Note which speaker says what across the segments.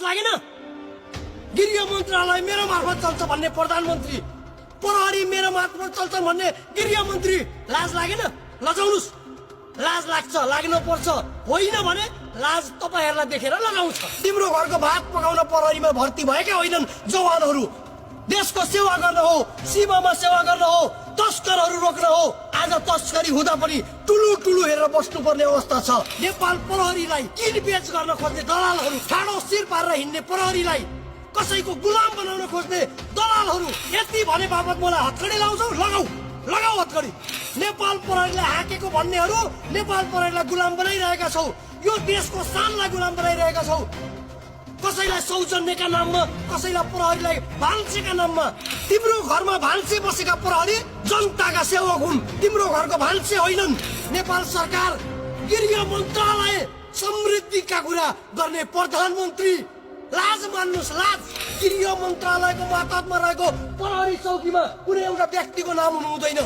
Speaker 1: लागेन? गृह मन्त्रालय मेरो मार्फत चल्छ भन्ने प्रधानमन्त्री, प्रहरी मेरो मार्फत चल्छ भन्ने गृहमन्त्री, लाज लागेन? लजाउनुस्, लाज लाग्छ, लाग्नु पर्छ। होइन भने लाज तपाईहरुलाई देखेर लगाउँछ। तिम्रो घरको भात पकाउन प्रहरीमा भर्ती भएका होइनन् जवानहरू। देशको सेवा गर्न हो, सीमामा सेवा गर्न हो, तस्करहरू रोक्न हो। आज तस्करी हुँदा पनि टुलु टुलु हेरेर बस्नुपर्ने अवस्था छ। नेपाल प्रहरीलाई किनबेच गर्न खोज्ने दलालहरू, ठाडो शिर पारेर हिँड्ने प्रहरीलाई कसैको गुलाम बनाउन खोज्ने दलालहरू, यति भने बापत मलाई हत्कडी लाउँछौ? लगाऊ, लगाऊ हत्कडी। नेपाल प्रहरीलाई हाकेको भन्नेहरू नेपाल प्रहरीलाई गुलाम बनाइरहेका छौ। यो देशको शानलाई गुलाम बनाइरहेका छौ। कसैलाई सौजन्यका नाममा, कसैलाई प्रहरीलाई भान्सेका नाममा। तिम्रो घरमा भान्से बसेका प्रहरी जनताका सेवक हुन्, तिम्रो घरको भान्से होइनन्। नेपाल सरकार, गृह मन्त्रालय, समृद्धिका कुरा गर्ने प्रधानमन्त्री, लाज मान्नुस्, लाज। गृह मन्त्रालयको मातहतमा रहेको प्रहरी चौकीमा कुनै एउटा व्यक्तिको नाम हुनु हुँदैन।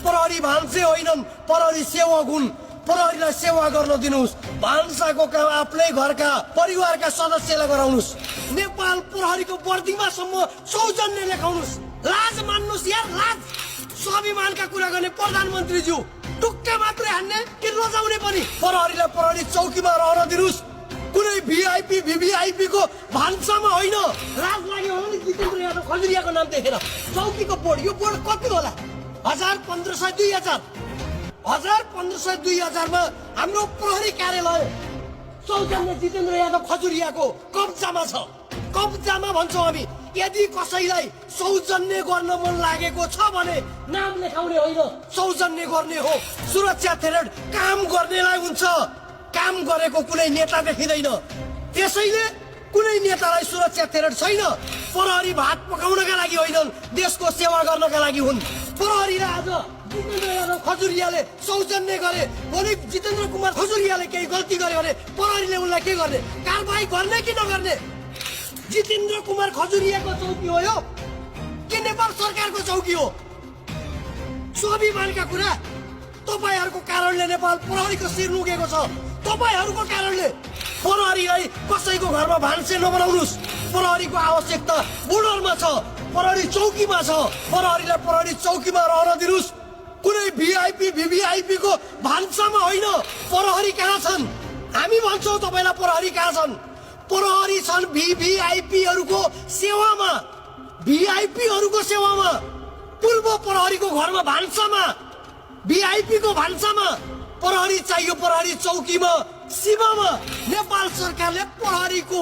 Speaker 1: प्रहरी भान्से होइनन्, प्रहरी सेवक हुन्। प्रहरीलाई सेवा गर्न दिनुस्। भान्साको काम आफ्नै घरका परिवारका सदस्यलाई गराउनुस्। नेपाल प्रहरीको वर्दीमासम्म सौजन्य लेखाउनुस्। लाज मान्नुस् यार, लाज। स्वाभिमानका कुरा गर्ने प्रधानमन्त्रीज्यू टुक्का मात्रै हान्ने कि लजाउने पनि? प्रहरीलाई प्रहरी चौकीमा रहन दिनुस्, कुनै भिआइपी भिभिआइपी को भान्सामा होइन। लाज लाग्यो होला नि जितेन्द्र यादव खजुरियाको नाम देखेर। चौकीको बोर्ड, यो बोर्ड कति होला? 1000, 1500, 2000, 1000, 1500, 2000 मा हाम्रो प्रहरी कार्यालय सौजन्य जितेन्द्र यादव खजुरियाको कब्जामा छ। कब्जामा भन्छौँ हामी। यदि कसैलाई सौजन्य गर्न मन लागेको छ भने नाम लेखाउने होइन, सौजन्य गर्ने हो। सुरक्षा थ्रेड काम गर्नेलाई हुन्छ, काम गरेको कुनै नेता देखिँदैन। त्यसैले कुनै नेतालाई सुरक्षा थ्रेड छैन। प्रहरी भात पकाउनका लागि होइनन्, देशको सेवा गर्नका लागि हुन्। प्रहरीलाई आज जितेन्द्र यादव खजुरियाले सौजन्य गरे, भोलि जितेन्द्र कुमार खजुरियाले केही गल्ती गर्यो भने प्रहरीले उनलाई के गर्ने? कारबाही गर्ने कि नगर्ने? जितेन्द्र कुमार खजुरियाको चौकी हो यो कि नेपाल सरकारको चौकी हो? स्वाभिमानका कुरा। तपाईहरूको कारणले नेपाल प्रहरीको शिर लुकेको छ। तपाईहरूको कारणले। प्रहरीलाई कसैको घरमा भान्से नबनाउनुस्। प्रहरीको आवश्यकता बोर्डरमा छ, प्रहरी चौकीमा छ। प्रहरीलाई प्रहरी चौकीमा रहन दिनुस्, कुनै भिआइपी भिभिआइपी को भान्सामा होइन। प्रहरी कहाँ छन्? हामी भन्छौँ तपाईलाई प्रहरी कहाँ छन्? प्रहरी छन् भिभिआइपीहरूको सेवामा, भिआइपीहरूको सेवामा। पूर्व प्रहरीको घरमा भान्सामा, भिआइपी को भान्सामा। प्रहरी चाहियो प्रहरी चौकीमा, सीमामा। नेपाल सरकारले प्रहरीको